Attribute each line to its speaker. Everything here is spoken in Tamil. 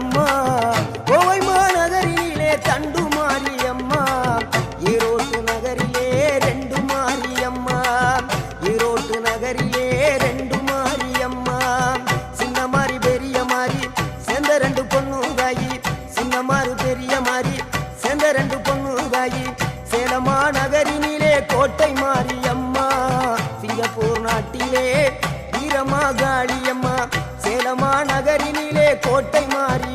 Speaker 1: மாரியம்மா, கோவை மாநகரிலே தண்டு மாரியம்மா, ஈரோட்டு நகரிலே ரெண்டு மாரியம்மா, ஈரோட்டு நகரிலே ரெண்டு மாரியம்மா, சின்ன மாறி பெரிய மாறி சேர்ந்த ரெண்டு பொண்ணுங்காயி, சின்ன மாறு பெரிய மாறி சேர்ந்த ரெண்டு பொண்ணுங்காயி, சேலமா நகரினிலே கோட்டை மாரியம்மா, சிங்கப்பூர் நாட்டிலே வீரமா காளியம்மா, சேலமா நகரினிலே கோட்டை மாறி